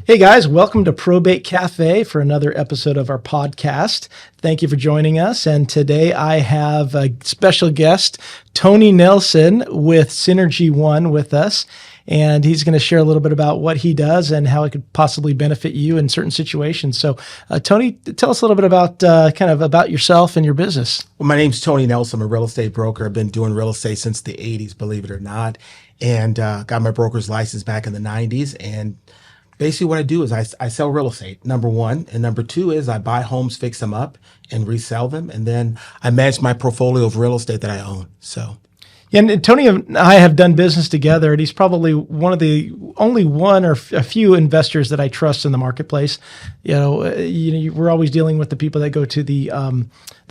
Hey guys, welcome to Probate Cafe for another episode of our podcast. Thank you for joining us. And today I have a special guest, Tony Nelson with Synergy One with us. And he's going to share a little bit about what he does and how it could possibly benefit you in certain situations. So, Tony, tell us a little bit about about yourself and your business. Well, my name's Tony Nelson. I'm a real estate broker. I've been doing real estate since the 80s, believe it or not, and got my broker's license back in the 90s. And basically what I do is I sell real estate, number one. And number two is I buy homes, fix them up, and resell them. And then I manage my portfolio of real estate that I own. So. And Tony and I have done business together, and he's probably one of the only one or a few investors that I trust in the marketplace. We're always dealing with the people that go to the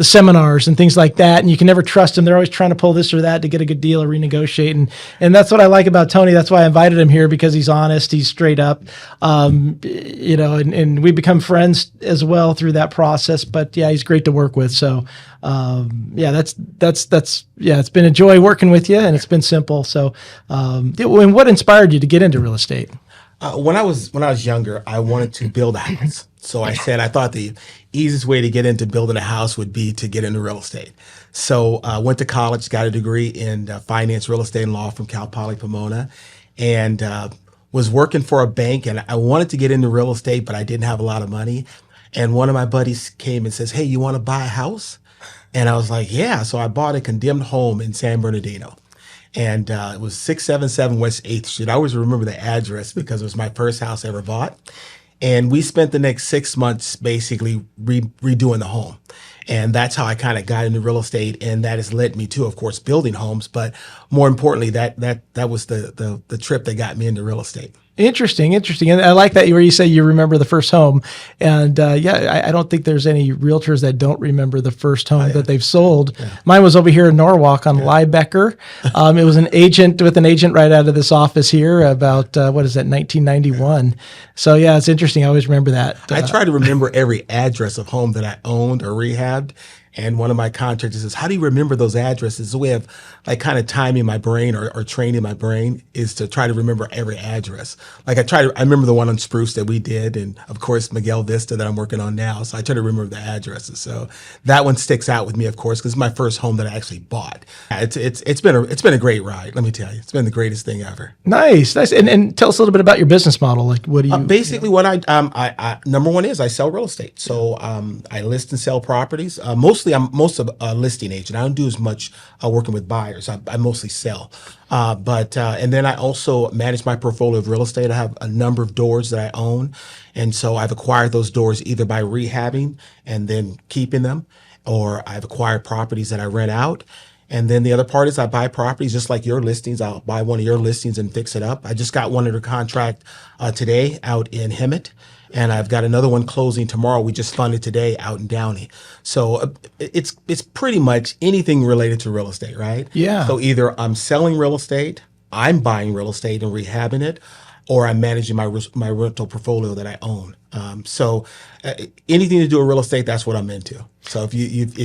seminars and things like that, and you can never trust them. They're always trying to pull this or that to get a good deal or renegotiate, and that's what I like about Tony. That's why I invited him here, because he's honest, he's straight up, and we become friends as well through that process. But yeah, he's great to work with. So it's been a joy working with you, and it's been simple. So, and what inspired you to get into real estate? When I was younger, I wanted to build a house. So I thought the easiest way to get into building a house would be to get into real estate. So I went to college, got a degree in finance, real estate, and law from Cal Poly Pomona, and was working for a bank. And I wanted to get into real estate, but I didn't have a lot of money. And one of my buddies came and says, "Hey, you want to buy a house?" And I was like, "Yeah." So I bought a condemned home in San Bernardino. And it was 677 West 8th Street. I always remember the address because it was my first house I ever bought. And we spent the next 6 months basically redoing the home. And that's how I kind of got into real estate. And that has led me to, of course, building homes. But more importantly, that was the trip that got me into real estate. Interesting. And I like that where you say you remember the first home. And I don't think there's any realtors that don't remember the first home that they've sold. Yeah. Mine was over here in Norwalk on Liebecker. It was an agent right out of this office here about, 1991. So yeah, it's interesting. I always remember that. I try to remember every address of home that I owned or rehabbed. And one of my contractors says, "How do you remember those addresses?" The way of like kind of timing my brain or training my brain is to try to remember every address. Like I remember the one on Spruce that we did, and of course Miguel Vista that I'm working on now. So I try to remember the addresses. So that one sticks out with me, of course, because it's my first home that I actually bought. It's been a great ride. Let me tell you, it's been the greatest thing ever. Nice. And tell us a little bit about your business model. Like, what do you basically? What I number one is I sell real estate. So I list and sell properties. I'm most of a listing agent. I don't do as much working with buyers. I mostly sell. And then I also manage my portfolio of real estate. I have a number of doors that I own. And so I've acquired those doors either by rehabbing and then keeping them, or I've acquired properties that I rent out. And then the other part is I buy properties just like your listings. I'll buy one of your listings and fix it up. I just got one under contract today out in Hemet. And I've got another one closing tomorrow. We just funded today out in Downey. So it's pretty much anything related to real estate, right? Yeah. So either I'm selling real estate, I'm buying real estate and rehabbing it, or I'm managing my rental portfolio that I own. Anything to do with real estate, that's what I'm into. So if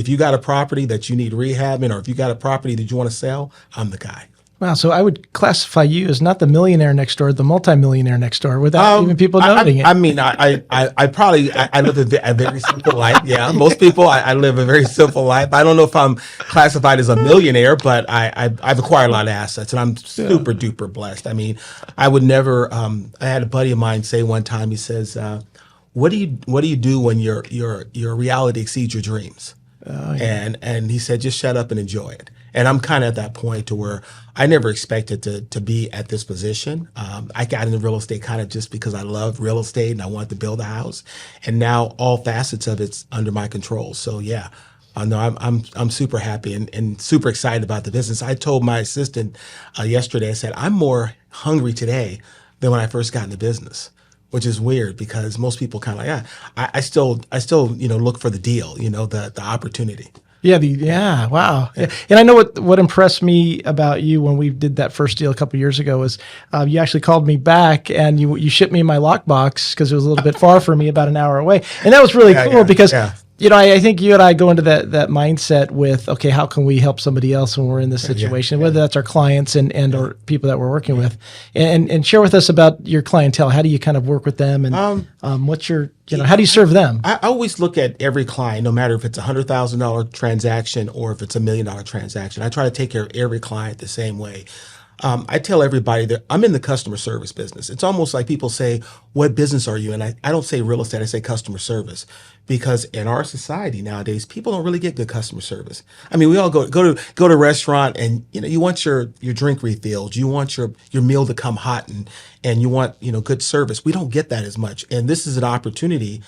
you got a property that you need rehabbing, or if you got a property that you want to sell, I'm the guy. Wow, so I would classify you as not the millionaire next door, the multimillionaire next door, without even people noting it. I mean, I live a very simple life. Yeah, most people, I live a very simple life. I don't know if I'm classified as a millionaire, but I've acquired a lot of assets, and I'm super duper blessed. I mean, I would never. I had a buddy of mine say one time. He says, "What do you do when your reality exceeds your dreams?" Oh, yeah. And he said, "Just shut up and enjoy it." And I'm kind of at that point to where I never expected to be at this position. I got into real estate kind of just because I love real estate and I wanted to build a house. And now all facets of it's under my control. So yeah, I'm super happy and super excited about the business. I told my assistant yesterday, I said, "I'm more hungry today than when I first got into business." Which is weird because most people kind of like, I still look for the deal, the opportunity. Yeah. Wow. Yeah. And I know what impressed me about you when we did that first deal a couple of years ago was you actually called me back and you shipped me my lockbox because it was a little bit far for me, about an hour away. And that was really cool because I think you and I go into that mindset with, okay, how can we help somebody else when we're in this situation, whether that's our clients and or people that we're working with, and share with us about your clientele. How do you kind of work with them, and what's your, how do you serve them? I always look at every client, no matter if it's $100,000 transaction or if it's $1 million transaction. I try to take care of every client the same way. I tell everybody that I'm in the customer service business. It's almost like people say, what business are you in? I don't say real estate, I say customer service, because in our society nowadays, people don't really get good customer service. I mean, we all go to a restaurant and, you want your drink refilled. You want your meal to come hot and you want, good service. We don't get that as much. And this is an opportunity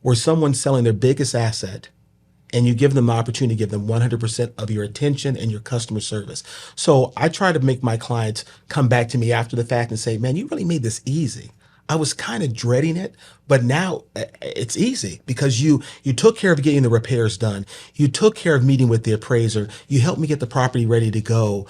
where someone's selling their biggest asset, and you give them the opportunity to give them 100% of your attention and your customer service. So I try to make my clients come back to me after the fact and say, man, you really made this easy. I was kind of dreading it, but now it's easy because you took care of getting the repairs done. You took care of meeting with the appraiser. You helped me get the property ready to go.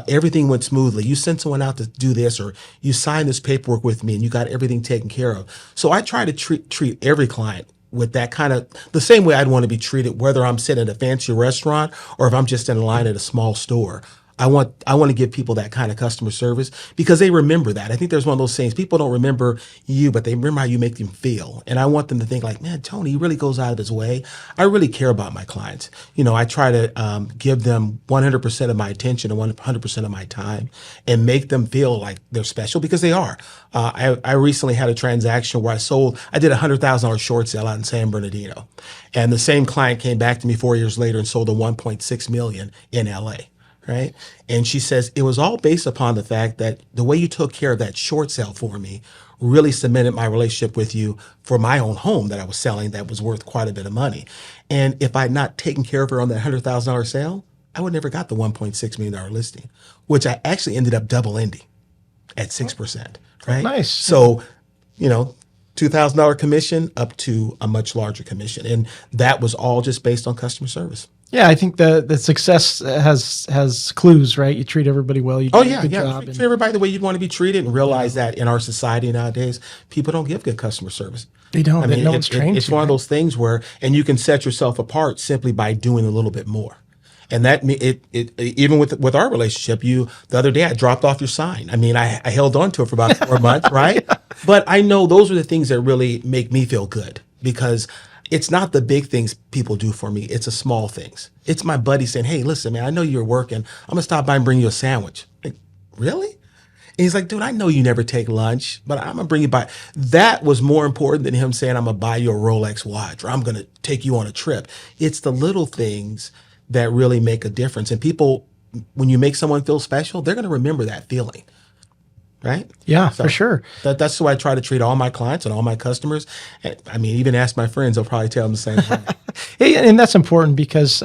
Everything went smoothly. You sent someone out to do this, or you signed this paperwork with me and you got everything taken care of. So I try to treat every client with that kind of the same way I'd want to be treated, whether I'm sitting at a fancy restaurant or if I'm just in a line at a small store. I want to give people that kind of customer service because they remember that. I think there's one of those things, people don't remember you, but they remember how you make them feel. And I want them to think like, man, Tony, he really goes out of his way. I really care about my clients. I try to give them 100% of my attention and 100% of my time and make them feel like they're special because they are. I recently had a transaction where I did a $100,000 short sale out in San Bernardino. And the same client came back to me 4 years later and sold a $1.6 million in LA. Right. And she says, it was all based upon the fact that the way you took care of that short sale for me really cemented my relationship with you for my own home that I was selling that was worth quite a bit of money. And if I had not taken care of her on that $100,000 sale, I would never got the $1.6 million listing, which I actually ended up double ending at 6%. Right. Nice. So, $2,000 commission up to a much larger commission. And that was all just based on customer service. Yeah, I think the success has clues, right? You treat everybody well. You do a good job. Treat everybody the way you'd want to be treated, and realize that in our society nowadays, people don't give good customer service. They don't. No one's trained. It's one of those things where, and you can set yourself apart simply by doing a little bit more. And that even with our relationship, the other day I dropped off your sign. I mean, I held on to it for about 4 months, right? But I know those are the things that really make me feel good because it's not the big things people do for me. It's the small things. It's my buddy saying, hey, listen, man, I know you're working. I'm going to stop by and bring you a sandwich. Like, really? And he's like, dude, I know you never take lunch, but I'm going to bring you by. That was more important than him saying, I'm going to buy you a Rolex watch or I'm going to take you on a trip. It's the little things that really make a difference. And people, when you make someone feel special, they're going to remember that feeling. Right? Yeah, so for sure. That's the way I try to treat all my clients and all my customers. I mean, even ask my friends, they'll probably tell them the same thing. Hey, and that's important because,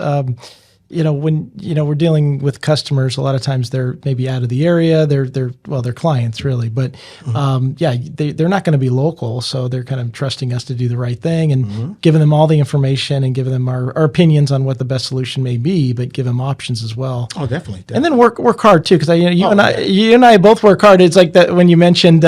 when, we're dealing with customers, a lot of times they're maybe out of the area. They're clients really, but they're not going to be local. So they're kind of trusting us to do the right thing and giving them all the information and giving them our opinions on what the best solution may be, but give them options as well. Oh, definitely. And then work hard too. Cause you and I both work hard. It's like that when you mentioned,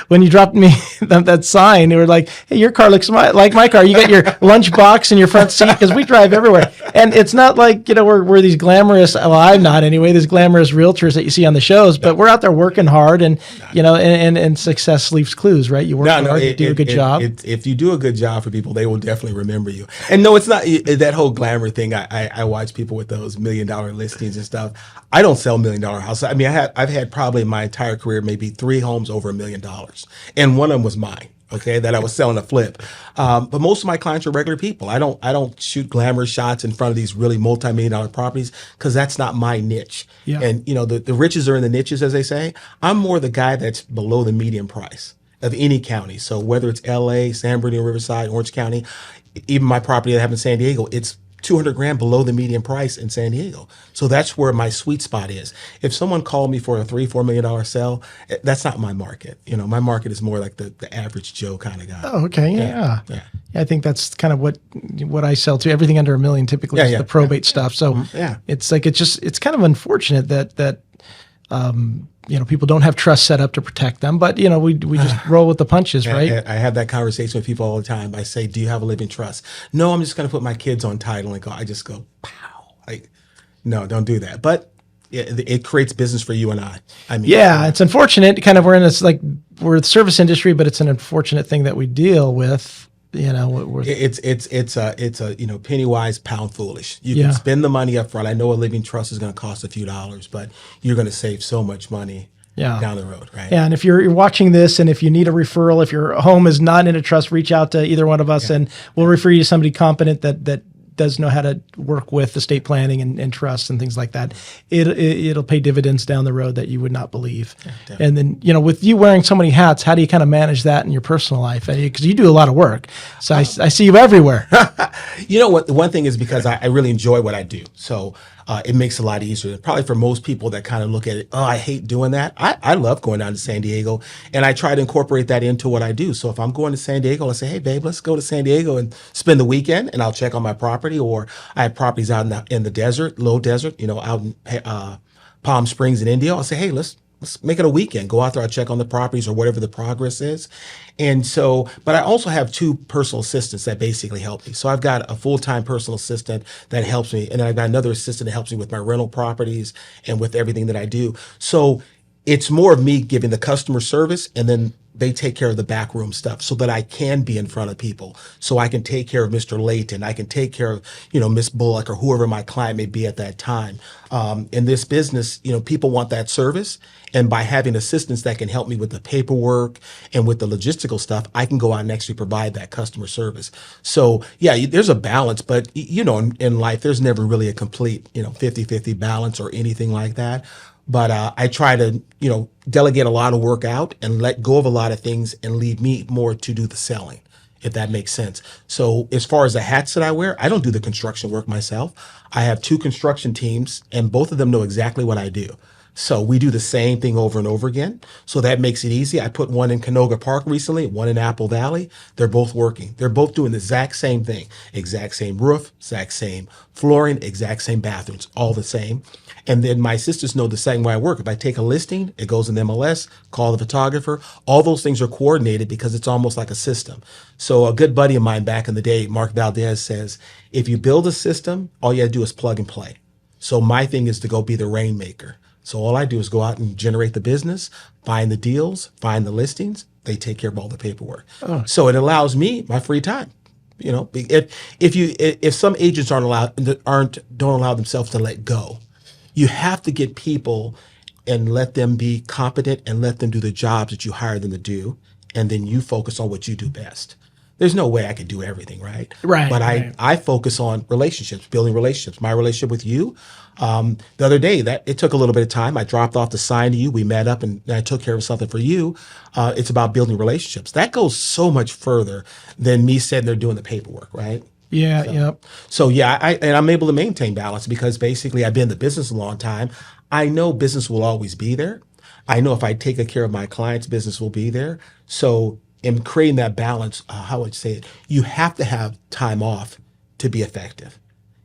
when you dropped me that sign, they were like, hey, your car looks like my car. You got your lunch box in your front seat. Cause we drive everywhere. And it's not like, we're these glamorous, well, I'm not anyway, these glamorous realtors that you see on the shows, but we're out there working hard and, and success leaves clues, right? You work hard, you do a good job. If you do a good job for people, they will definitely remember you. And no, it's not that whole glamour thing. I watch people with those $1 million listings and stuff. I don't sell $1 million houses. I mean, I've had probably my entire career, maybe 3 homes over $1 million. And one of them was mine. Okay, that I was selling a flip. But most of my clients are regular people. I don't shoot glamorous shots in front of these really multi-million-dollar properties because that's not my niche. Yeah. And the riches are in the niches, as they say. I'm more the guy that's below the median price of any county. So whether it's LA, San Bernardino, Riverside, Orange County, even my property that I have in San Diego, it's $200,000 below the median price in San Diego. So that's where my sweet spot is. If someone called me for a $3-4 million sale, that's not my market. My market is more like the average Joe kind of guy. Oh, okay. Yeah. I think that's kind of what I sell to. Everything under $1 million typically is the probate stuff. So it's like, it's kind of unfortunate that people don't have trust set up to protect them, but we just roll with the punches, right? I have that conversation with people all the time. I say, "Do you have a living trust?" No, I'm just going to put my kids on title and go. I just go, pow. Like, no, don't do that. But it creates business for you and I. I mean, yeah, it's unfortunate. Kind of, we're the service industry, but it's an unfortunate thing that we deal with. It's a penny wise, pound foolish. You can spend the money up front. I know a living trust is going to cost a few dollars, but you're going to save so much money down the road, right? Yeah, and if you're watching this, and if you need a referral, if your home is not in a trust, reach out to either one of us, and we'll refer you to somebody competent that does know how to work with estate planning and trusts and things like that. It'll pay dividends down the road that you would not believe. Yeah, and then, with you wearing so many hats, how do you kind of manage that in your personal life? Because you do a lot of work. So I see you everywhere. You know what? The one thing is because I really enjoy what I do. So it makes it a lot easier. Probably for most people that kind of look at it, oh, I hate doing that. I love going down to San Diego, and I try to incorporate that into what I do. So if I'm going to San Diego, I say, hey, babe, let's go to San Diego and spend the weekend, and I'll check on my property. Or I have properties out in the desert, low desert, out in Palm Springs in India. I'll say, hey, let's make it a weekend. Go out there, I'll check on the properties or whatever the progress is. And so, but I also have 2 personal assistants that basically help me. So I've got a full-time personal assistant that helps me, and then I've got another assistant that helps me with my rental properties and with everything that I do. So it's more of me giving the customer service, and then they take care of the backroom stuff so that I can be in front of people. So I can take care of Mr. Layton. I can take care of, Miss Bullock or whoever my client may be at that time. In this business, people want that service. And by having assistants that can help me with the paperwork and with the logistical stuff, I can go out and actually provide that customer service. So yeah, there's a balance, but in life, there's never really a complete, 50-50 balance or anything like that. But I try to, delegate a lot of work out and let go of a lot of things and leave me more to do the selling, if that makes sense. So as far as the hats that I wear, I don't do the construction work myself. I have 2 construction teams, and both of them know exactly what I do. So we do the same thing over and over again. So that makes it easy. I put one in Canoga Park recently, one in Apple Valley. They're both working. They're both doing the exact same thing. Exact same roof, exact same flooring, exact same bathrooms, all the same. And then my sisters know the same way I work. If I take a listing, it goes in the MLS, call the photographer. All those things are coordinated because it's almost like a system. So a good buddy of mine back in the day, Mark Valdez, says, if you build a system, all you have to do is plug and play. So my thing is to go be the rainmaker. So all I do is go out and generate the business, find the deals, find the listings. They take care of all the paperwork. Oh. So it allows me my free time. If some agents don't allow themselves to let go, you have to get people and let them be competent and let them do the jobs that you hire them to do, and then you focus on what you do best. There's no way I could do everything, right? Right. But I focus on relationships, building relationships. My relationship with you, the other day, that it took a little bit of time. I dropped off the sign to you. We met up and I took care of something for you. It's about building relationships. That goes so much further than me sitting there doing the paperwork, right? Yeah, yep. So yeah, I'm able to maintain balance because basically I've been in the business a long time. I know business will always be there. I know if I take care of my clients, business will be there. So in creating that balance, how would you say it? You have to have time off to be effective.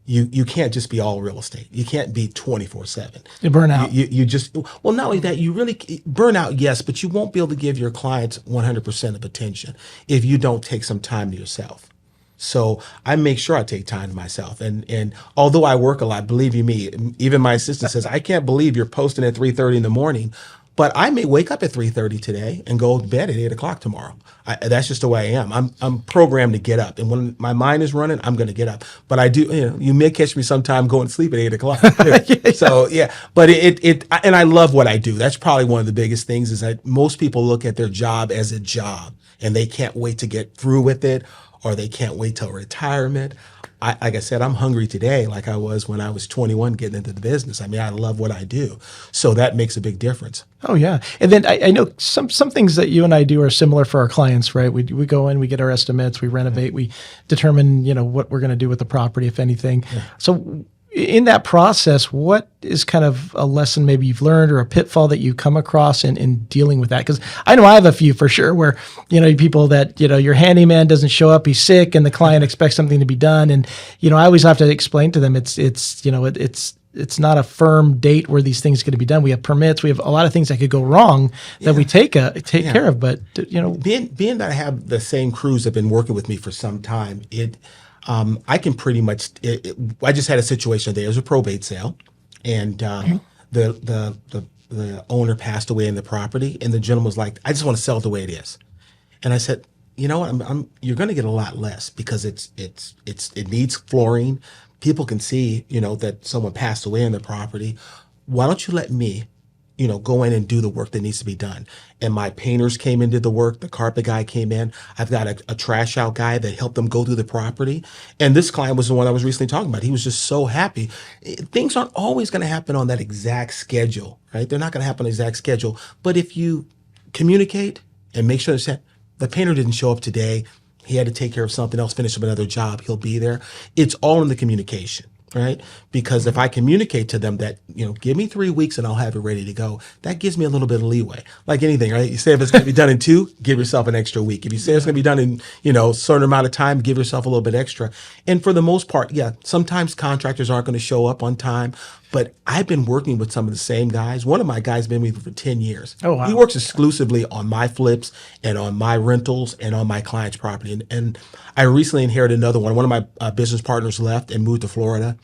You can't just be all real estate. You can't be 24/7. You burn out. You just, well, not only that, you really burn out, yes, but you won't be able to give your clients 100% of attention if you don't take some time to yourself. So I make sure I take time to myself. And although I work a lot, believe you me, even my assistant says, I can't believe you're posting at 3:30 in the morning. But I may wake up at 3:30 today and go to bed at 8 o'clock tomorrow. That's just the way I am. I'm programmed to get up. And when my mind is running, I'm going to get up. But I do, you may catch me sometime going to sleep at 8 o'clock. So, yeah. But and I love what I do. That's probably one of the biggest things is that most people look at their job as a job and they can't wait to get through with it or they can't wait till retirement. Like I said, I'm hungry today like I was when I was 21 getting into the business. I mean, I love what I do. So that makes a big difference. Oh, yeah. And then I know some things that you and I do are similar for our clients, right? We go in, we get our estimates, we renovate, we determine, what we're going to do with the property, if anything. Yeah. So in that process, what is kind of a lesson maybe you've learned or a pitfall that you come across in dealing with that? Because I know I have a few for sure where, people that, your handyman doesn't show up, he's sick, and the client expects something to be done. And, I always have to explain to them it's it's not a firm date where these things are going to be done. We have permits. We have a lot of things that could go wrong that we take care of. But being that I have the same crews that have been working with me for some time, I can pretty much. I just had a situation today. It was a probate sale, and the owner passed away in the property, and the gentleman was like, "I just want to sell it the way it is." And I said, "You know what? You're going to get a lot less because it needs flooring. People can see, that someone passed away in the property. Why don't you let me, go in and do the work that needs to be done?" And my painters came and did the work. The carpet guy came in. I've got a trash out guy that helped them go through the property. And this client was the one I was recently talking about. He was just so happy. Things aren't always going to happen on that exact schedule, right? They're not going to happen on the exact schedule. But if you communicate and make sure that the painter didn't show up today, he had to take care of something else, finish up another job, he'll be there. It's all in the communication. Right? Because if I communicate to them that, give me 3 weeks and I'll have it ready to go, that gives me a little bit of leeway. Like anything, right? You say if it's going to be done in 2, give yourself an extra week. If you say it's going to be done in, a certain amount of time, give yourself a little bit extra. And for the most part, sometimes contractors aren't going to show up on time, but I've been working with some of the same guys. One of my guys has been with me for 10 years. Oh, wow. He works exclusively on my flips and on my rentals and on my client's property. And I recently inherited another one. One of my business partners left and moved to Florida.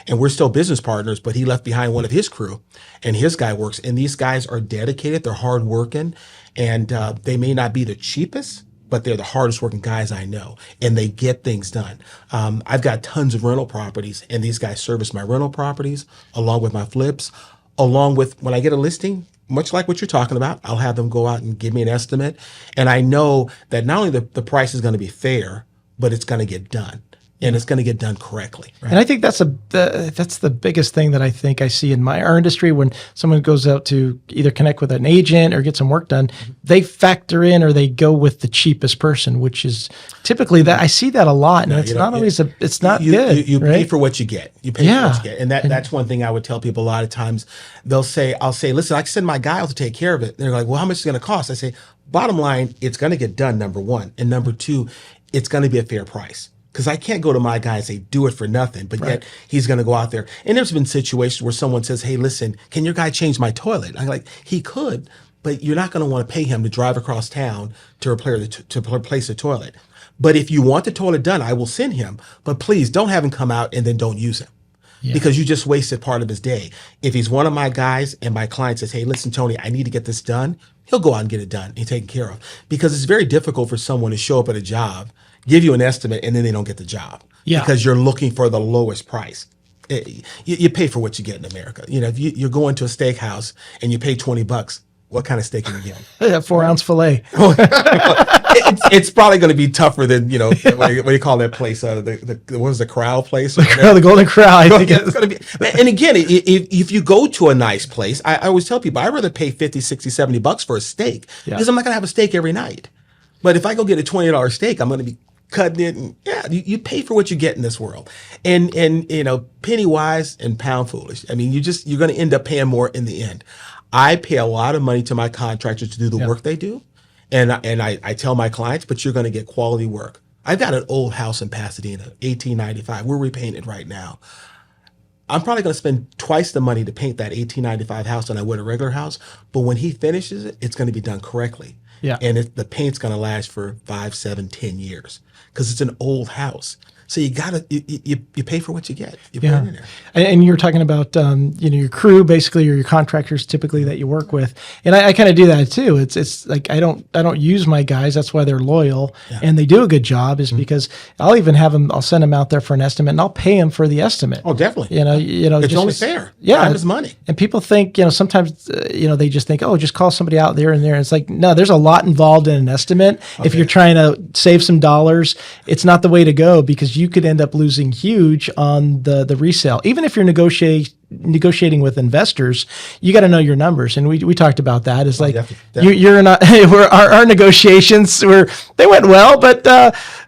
And we're still business partners, but he left behind one of his crew, and his guy works. And these guys are dedicated. They're hardworking, and they may not be the cheapest, but they're the hardest working guys I know, and they get things done. I've got tons of rental properties, and these guys service my rental properties along with my flips, along with when I get a listing, much like what you're talking about, I'll have them go out and give me an estimate. And I know that not only the price is going to be fair, but it's going to get done. And it's going to get done correctly. Right? And I think that's the biggest thing that I think I see in our industry when someone goes out to either connect with an agent or get some work done, they factor in or they go with the cheapest person, which is typically that I see that a lot. And it's not always it's not good. You right? pay for what you get. You pay for what you get. And that's one thing I would tell people a lot of times. I'll say, listen, I can send my guy out to take care of it. And they're like, well, how much is it going to cost? I say, bottom line, it's going to get done, number one. And number two, it's going to be a fair price. Because I can't go to my guy and say, do it for nothing, but yet he's going to go out there. And there's been situations where someone says, hey, listen, can your guy change my toilet? I'm like, he could, but you're not going to want to pay him to drive across town to replace the toilet. But if you want the toilet done, I will send him. But please don't have him come out and then don't use him. Because you just wasted part of his day. If he's one of my guys and my client says, hey, listen, Tony, I need to get this done, he'll go out and get it done and taken care of. Because it's very difficult for someone to show up at a job, give you an estimate, and then they don't get the job because you're looking for the lowest price. You pay for what you get in America. If you're going to a steakhouse and you pay $20, what kind of steak are you getting? 4-ounce filet. It's probably going to be tougher than what do you call that place? What was the Corral place? The Golden Corral. I think it's going to be. And again, if you go to a nice place, I always tell people I'd rather pay $50, $60, $70 for a steak because I'm not going to have a steak every night. But if I go get a $20 steak, I'm going to be cutting it, and you pay for what you get in this world, and penny wise and pound foolish. I mean, you're going to end up paying more in the end. I pay a lot of money to my contractors to do the work they do, and I tell my clients, but you're going to get quality work. I've got an old house in Pasadena, 1895. We're repainting it right now. I'm probably going to spend twice the money to paint that 1895 house than I would a regular house, but when he finishes it, it's going to be done correctly. Yeah. And the paint's going to last for 5, 7, 10 years because it's an old house. So you pay for what you get. You put it in there. And you're talking about your crew basically, or your contractors typically that you work with. And I kind of do that too. It's like I don't use my guys. That's why they're loyal and they do a good job. Is because I'll even have them. I'll send them out there for an estimate, and I'll pay them for the estimate. Oh, definitely. It's only fair. Yeah, time is money. And people think sometimes they just think, oh, just call somebody out there and there. And it's like, no, there's a lot involved in an estimate. Okay. If you're trying to save some dollars, it's not the way to go because you could end up losing huge on the resale. Even if you're negotiating with investors, you got to know your numbers. And we talked about that. It's like definitely. You're not. Our negotiations they went well, but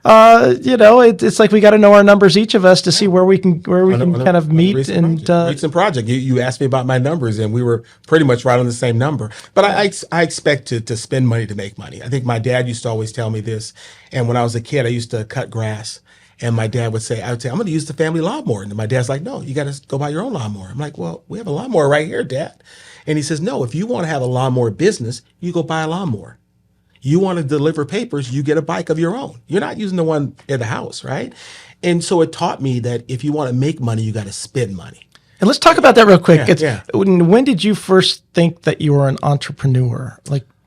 it's like we got to know our numbers, each of us, to see where we can kind of meet and recent project. You asked me about my numbers, and we were pretty much right on the same number. But I expect to spend money to make money. I think my dad used to always tell me this, and when I was a kid, I used to cut grass. And my dad would say, I would say, I'm going to use the family lawnmower. And my dad's like, no, you got to go buy your own lawnmower. I'm like, well, we have a lawnmower right here, Dad. And he says, no, if you want to have a lawnmower business, you go buy a lawnmower. You want to deliver papers, you get a bike of your own. You're not using the one at the house, right? And so it taught me that if you want to make money, you got to spend money. And let's talk about that real quick. Yeah. When did you first think that you were an entrepreneur?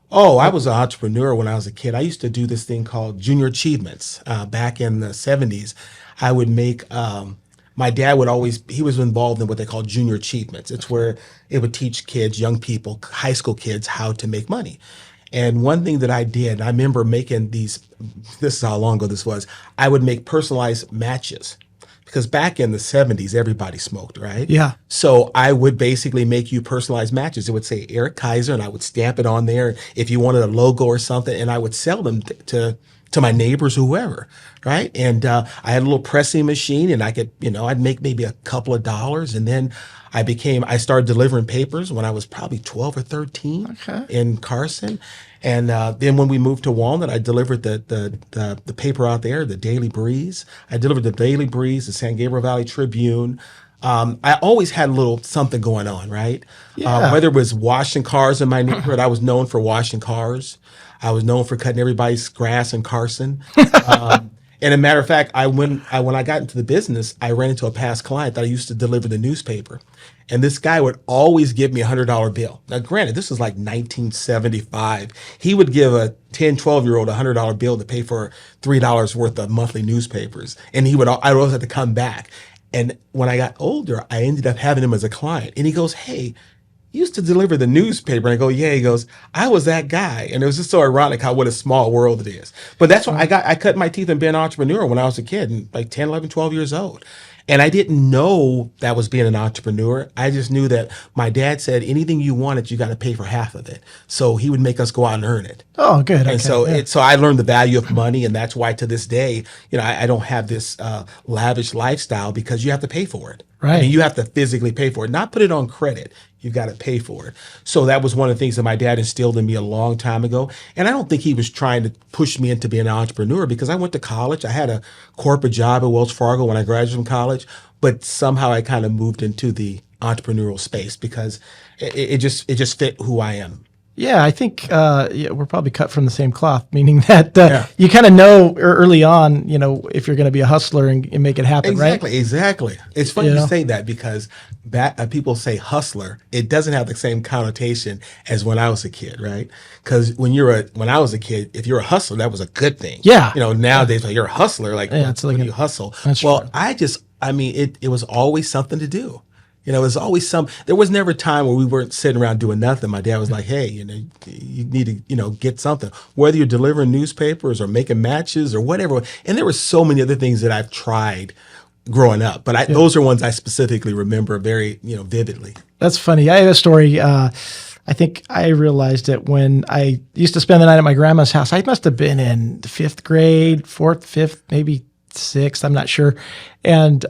Oh, I was an entrepreneur when I was a kid. I used to do this thing called Junior Achievements back in the 70s. I would make, my dad he was involved in what they call Junior Achievements. It's where it would teach kids, young people, high school kids, how to make money. And one thing that I did, I remember making this is how long ago this was, I would make personalized matches. Because back in the 70s, everybody smoked, right? Yeah. So I would basically make you personalized matches. It would say Eric Kaiser, and I would stamp it on there if you wanted a logo or something, and I would sell them to my neighbors, whoever, right? And I had a little pressing machine, and I could, I'd make maybe a couple of dollars, and then I started delivering papers when I was probably 12 or 13 in Carson. And then when we moved to Walnut, I delivered the paper out there, the Daily Breeze. I delivered the Daily Breeze, the San Gabriel Valley Tribune. I always had a little something going on, right? Yeah. Whether it was washing cars in my neighborhood, I was known for washing cars. I was known for cutting everybody's grass in Carson. And a matter of fact, when I got into the business, I ran into a past client that I used to deliver the newspaper. And this guy would always give me a $100 bill. Now, granted, this was like 1975. He would give a 10, 12-year-old a $100 bill to pay for $3 worth of monthly newspapers. And I always had to come back. And when I got older, I ended up having him as a client. And he goes, hey, you used to deliver the newspaper. And I go, yeah. He goes, I was that guy. And it was just so ironic what a small world it is. But that's why I cut my teeth in being an entrepreneur when I was a kid, like 10, 11, 12 years old. And I didn't know that was being an entrepreneur. I just knew that my dad said, anything you wanted, you got to pay for half of it. So he would make us go out and earn it. Oh, good. And so I learned the value of money. And that's why to this day, I don't have this lavish lifestyle because you have to pay for it. Right. I mean, you have to physically pay for it, not put it on credit. You've got to pay for it. So that was one of the things that my dad instilled in me a long time ago. And I don't think he was trying to push me into being an entrepreneur because I went to college. I had a corporate job at Wells Fargo when I graduated from college, but somehow I kind of moved into the entrepreneurial space because it just fit who I am. Yeah, I think we're probably cut from the same cloth, meaning that you kind of know early on, if you're going to be a hustler and make it happen, right? Exactly. It's funny you say that because people say hustler. It doesn't have the same connotation as when I was a kid, right? Because when I was a kid, if you're a hustler, that was a good thing. Yeah. Nowadays, like you're a hustler, like it's when you hustle. That's well, true. It was always something to do. It was always there was never a time where we weren't sitting around doing nothing. My dad was like, hey, you need to, get something, whether you're delivering newspapers or making matches or whatever. And there were so many other things that I've tried growing up, but those are ones I specifically remember very, vividly. That's funny. I have a story. I think I realized it when I used to spend the night at my grandma's house. I must have been in the 5th grade, 4th, 5th, maybe 6th, I'm not sure. And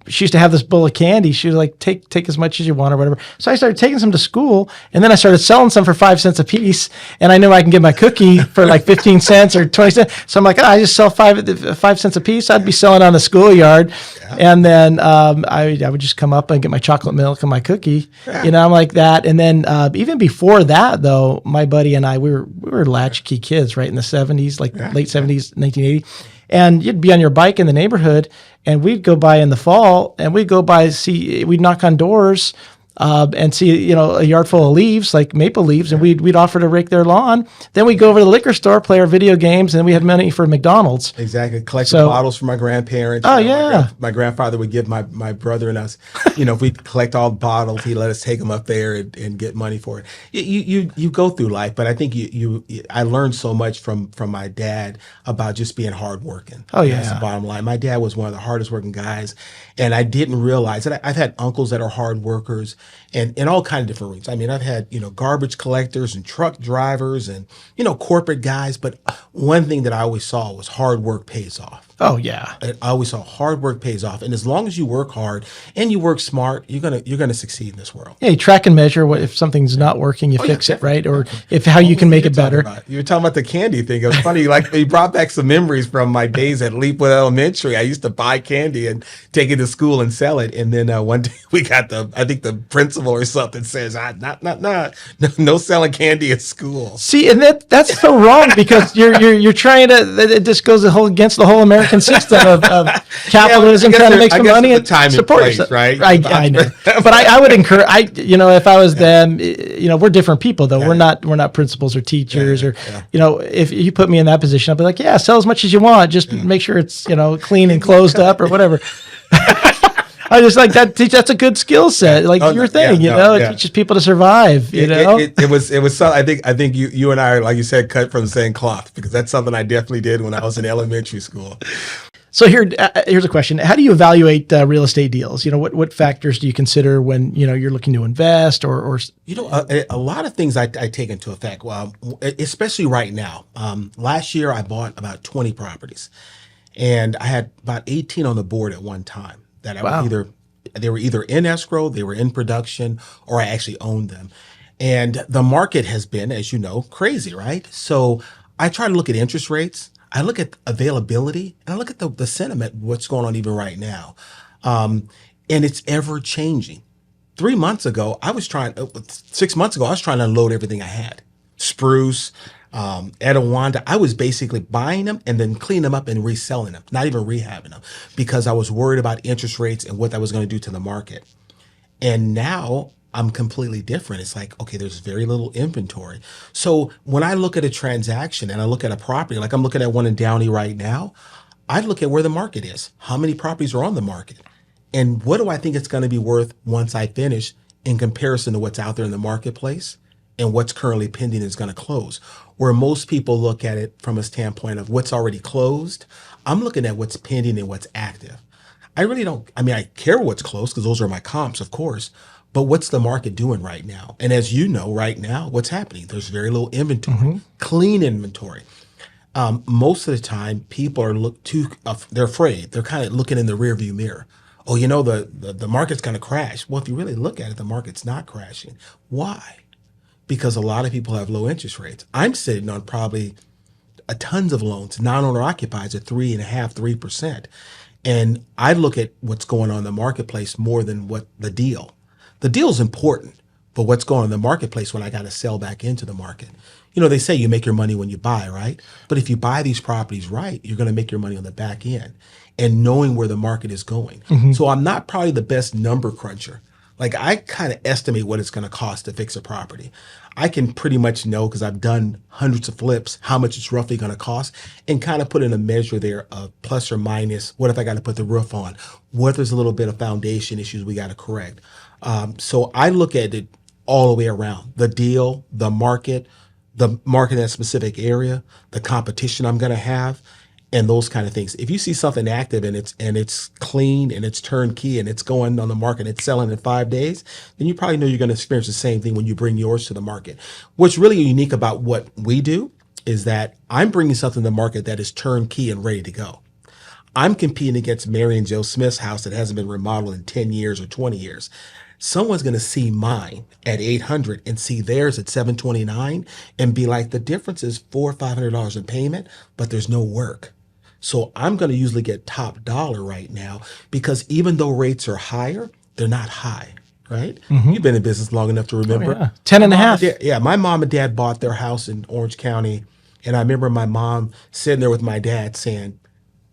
she used to have this bowl of candy. She was like, take as much as you want or whatever. So I started taking some to school, and then I started selling some for 5 cents a piece. And I knew I can get my cookie for like 15 cents or 20 cents. So I'm like, I just sell 5 cents a piece. I'd be selling on the schoolyard. Yeah. And then I would just come up and get my chocolate milk and my cookie. Yeah. I'm like that. And then even before that, though, my buddy and I, we were latchkey kids, right, in the 70s, like late 70s, 1980. And you'd be on your bike in the neighborhood, and we'd go by in the fall, and we'd knock on doors and see, a yard full of leaves, like maple leaves, and we'd offer to rake their lawn. Then we'd go over to the liquor store, play our video games, and we had money for McDonald's. Exactly. Collect the bottles from my grandparents. Oh, yeah. My grandfather would give my brother and us, if we'd collect all the bottles, he'd let us take them up there and get money for it. You go through life, but I think I learned so much from my dad about just being hardworking. Oh, yeah. That's the bottom line. My dad was one of the hardest working guys, and I didn't realize that. I've had uncles that are hard workers, and in all kinds of different routes. I mean, I've had, garbage collectors and truck drivers and, corporate guys. But one thing that I always saw was hard work pays off. Oh yeah. I always saw hard work pays off, and as long as you work hard and you work smart, you're gonna succeed in this world. Yeah, you track and measure what if something's not working, you Oh yeah, fix it, right? definitely. Or Definitely. if how What you was can the make you're it talking better. about? You were talking about the candy thing. It was funny. Like it brought back some memories from my days at Leapwood Elementary. I used to buy candy and take it to school and sell it. And then one day we got I think the principal or something says, not, no selling candy at school. See, and that's so wrong because you're trying to. It just goes against the whole American system of capitalism, I guess trying to there- make I some guess money there's and a time and support place, yourself. right? I know, but I would encourage. If I was them, we're different people though. Yeah. We're not principals or teachers Yeah, or yeah. if you put me in that position, I'd be like, yeah, sell as much as you want, just make sure it's clean and closed up or whatever. I just like that. That's a good skill set, like Oh, your no, thing. yeah, It yeah. teaches people to survive. It was so I think you and I are, like you said, cut from the same cloth, because that's something I definitely did when I was in elementary school. So here's a question: how do you evaluate real estate deals? What factors do you consider when you're looking to invest or A lot of things I take into effect. Well, especially right now. Last year I bought about 20 properties, and I had about 18 on the board at one time that I Wow. would they were either in escrow, they were in production, or I actually owned them. And the market has been, as you know, crazy, right? So I try to look at interest rates. I look at availability, and I look at the sentiment, what's going on even right now. And it's ever changing. 3 months ago, 6 months ago, I was trying to unload everything I had. Spruce, Etowanda. I was basically buying them and then cleaning them up and reselling them, not even rehabbing them, because I was worried about interest rates and what that was going to do to the market. And now I'm completely different. It's like, okay, there's very little inventory. So when I look at a transaction and I look at a property, like I'm looking at one in Downey right now, I look at where the market is. How many properties are on the market? And what do I think it's going to be worth once I finish in comparison to what's out there in the marketplace and what's currently pending is going to close? Where most people look at it from a standpoint of what's already closed, I'm looking at what's pending and what's active. I really don't, I mean, I care what's close because those are my comps, of course, but what's the market doing right now? And as you know, right now, what's happening? There's very little inventory, clean inventory. Most of the time, people are they're afraid. They're kind of looking in the rearview mirror. Oh, the market's going to crash. Well, if you really look at it, the market's not crashing. Why? Because a lot of people have low interest rates. I'm sitting on probably tons of loans, non-owner occupieds at 3.5%, 3%. And I look at what's going on in the marketplace more than what the deal. The deal's important, but what's going on in the marketplace when I got to sell back into the market. They say you make your money when you buy, right? But if you buy these properties right, you're going to make your money on the back end and knowing where the market is going. So I'm not probably the best number cruncher. Like I kind of estimate what it's going to cost to fix a property. I can pretty much know, because I've done hundreds of flips, how much it's roughly going to cost, and kind of put in a measure there of plus or minus. What if I got to put the roof on? What if there's a little bit of foundation issues we got to correct? So I look at it all the way around: the deal, the market in that specific area, the competition I'm going to have, and those kind of things. If you see something active and it's clean and it's turnkey and it's going on the market and it's selling in 5 days, then you probably know you're going to experience the same thing when you bring yours to the market. What's really unique about what we do is that I'm bringing something to the market that is turnkey and ready to go. I'm competing against Mary and Joe Smith's house that hasn't been remodeled in 10 years or 20 years. Someone's going to see mine at 800 and see theirs at 729 and be like, the difference is $400 or $500 in payment, but there's no work. So I'm going to usually get top dollar right now, because even though rates are higher, they're not high, right? You've been in business long enough to remember. yeah. 10 and a half. Yeah, my mom and dad bought their house in Orange County. And I remember my mom sitting there with my dad saying,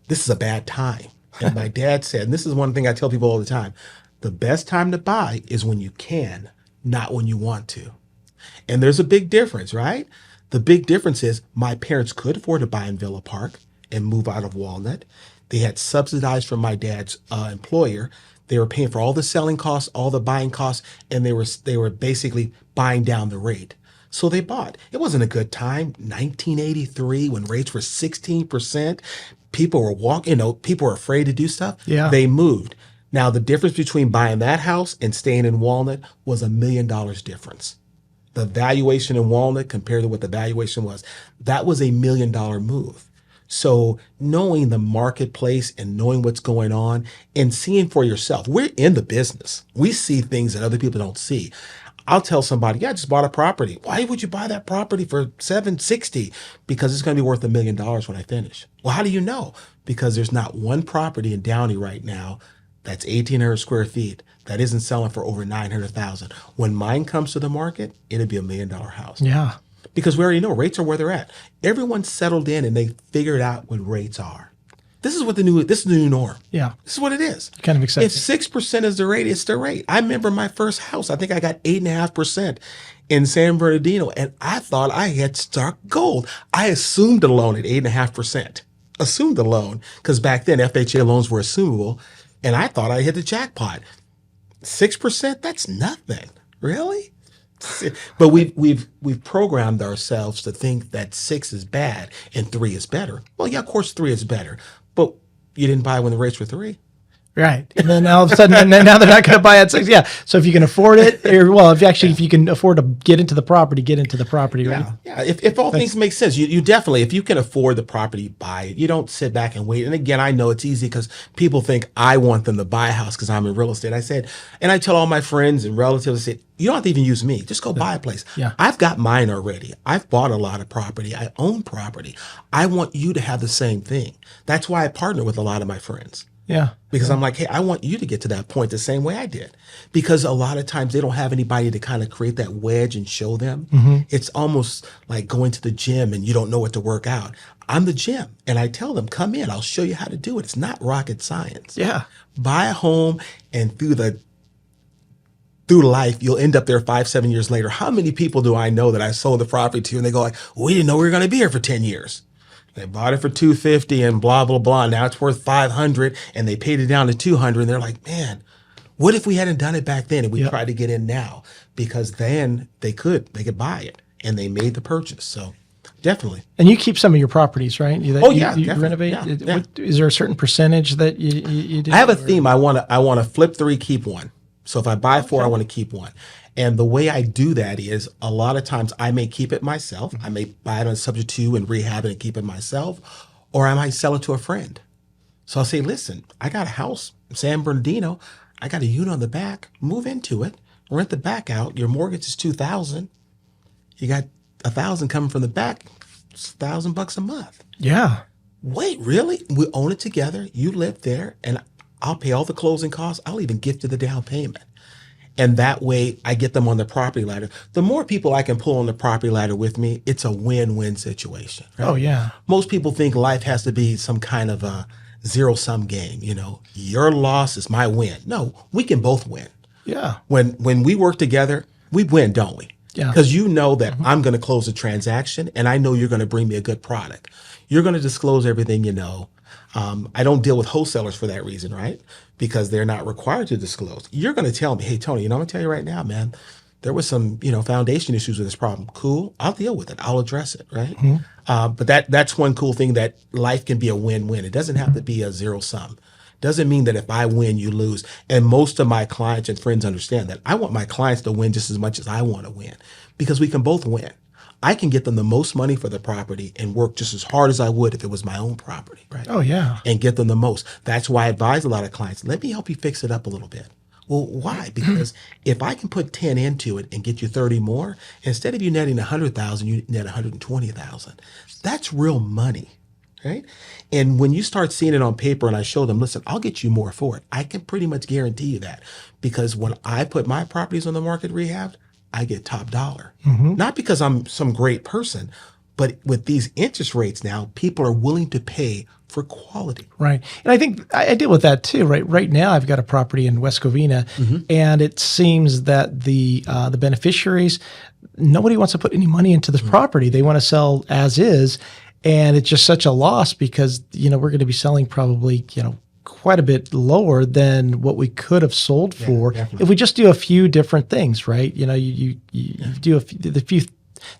this is a bad time. And my dad said, and this is one thing I tell people all the time, the best time to buy is when you can, not when you want to. And there's a big difference, right? The big difference is my parents could afford to buy in Villa Park and move out of Walnut. They had subsidized from my dad's employer. They were paying for all the selling costs, all the buying costs, and they were basically buying down the rate. So they bought. It wasn't a good time. 1983, when rates were 16%, people were people were afraid to do stuff. Yeah. They moved. Now, the difference between buying that house and staying in Walnut was $1 million difference. The valuation in Walnut compared to what the valuation was, that was $1 million move. So knowing the marketplace and knowing what's going on and seeing for yourself, we're in the business. We see things that other people don't see. I'll tell somebody, yeah, I just bought a property. Why would you buy that property for $760? Because it's going to be worth $1 million when I finish. Well, how do you know? Because there's not one property in Downey right now that's 1,800 square feet that isn't selling for over 900,000. When mine comes to the market, it'll be $1 million house. Yeah. Because we already know rates are where they're at. Everyone's settled in and they figured out what rates are. This is the new norm. Yeah. This is what it is. Kind of accepted. If 6% is the rate, it's the rate. I remember my first house, I think I got 8.5% in San Bernardino, and I thought I had struck gold. I assumed a loan at 8.5%. Assumed a loan, because back then FHA loans were assumable, and I thought I hit the jackpot. 6%? That's nothing. Really? But we've programmed ourselves to think that 6 is bad and 3 is better. Well, yeah, of course 3 is better, but you didn't buy when the rates were 3. Right. And then all of a sudden, and then now they're not going to buy at 6. Yeah. So if you can afford it, or well, if you can afford to get into the property, right? Yeah. If all things make sense, you definitely, if you can afford the property, buy it. You don't sit back and wait. And again, I know it's easy because people think I want them to buy a house because I'm in real estate. I tell all my friends and relatives, I say, you don't have to even use me. Just go buy a place. Yeah. I've got mine already. I've bought a lot of property. I own property. I want you to have the same thing. That's why I partner with a lot of my friends. Yeah. Because I'm like, hey, I want you to get to that point the same way I did. Because a lot of times they don't have anybody to kind of create that wedge and show them. Mm-hmm. It's almost like going to the gym and you don't know what to work out. I'm the gym. And I tell them, come in, I'll show you how to do it. It's not rocket science. Yeah. Buy a home, and through life, you'll end up there 5-7 years later. How many people do I know that I sold the property to and they go like, we didn't know we were going to be here for 10 years. They bought it for $250 and blah, blah, blah. Now it's worth $500 and they paid it down to $200. And they're like, man, what if we hadn't done it back then and we tried to get in now? Because then they could buy it and they made the purchase. So definitely. And you keep some of your properties, right? You renovate. Yeah. Is there a certain percentage that you do? I have a theme. I want to flip 3, keep 1. So if I buy 4, I want to keep 1. And the way I do that is a lot of times I may keep it myself. I may buy it on subject to and rehab it and keep it myself, or I might sell it to a friend. So I'll say, listen, I got a house in San Bernardino. I got a unit on the back. Move into it. Rent the back out. Your mortgage is $2,000. You got $1,000 coming from the back. It's $1,000 a month. Yeah. Wait, really? We own it together. You live there, and I'll pay all the closing costs. I'll even gift you the down payment. And that way I get them on the property ladder. The more people I can pull on the property ladder with me, it's a win-win situation. Right? Oh, yeah. Most people think life has to be some kind of a zero-sum game. Your loss is my win. No, we can both win. Yeah. When we work together, we win, don't we? Yeah. Because you know that I'm going to close the transaction and I know you're going to bring me a good product. You're going to disclose everything you know. I don't deal with wholesalers for that reason, right? Because they're not required to disclose. You're going to tell me, hey, Tony, I'm going to tell you right now, man, there was some, foundation issues with this problem. Cool. I'll deal with it. I'll address it, right? Mm-hmm. But that's one cool thing, that life can be a win-win. It doesn't have to be a zero sum. Doesn't mean that if I win, you lose. And most of my clients and friends understand that. I want my clients to win just as much as I want to win, because we can both win. I can get them the most money for the property and work just as hard as I would if it was my own property, right? Oh, yeah. And get them the most. That's why I advise a lot of clients, let me help you fix it up a little bit. Well, why? Because if I can put 10 into it and get you 30 more, instead of you netting 100,000, you net 120,000. That's real money, right? And when you start seeing it on paper and I show them, listen, I'll get you more for it. I can pretty much guarantee you that, because when I put my properties on the market rehabbed, I get top dollar. Mm-hmm. Not because I'm some great person, but with these interest rates now, people are willing to pay for quality. Right. And I think I deal with that too, right? Right now, I've got a property in West Covina, and it seems that the beneficiaries, nobody wants to put any money into this property. They want to sell as is. And it's just such a loss because, we're going to be selling probably, quite a bit lower than what we could have sold for if we just do a few different things, right? You do the few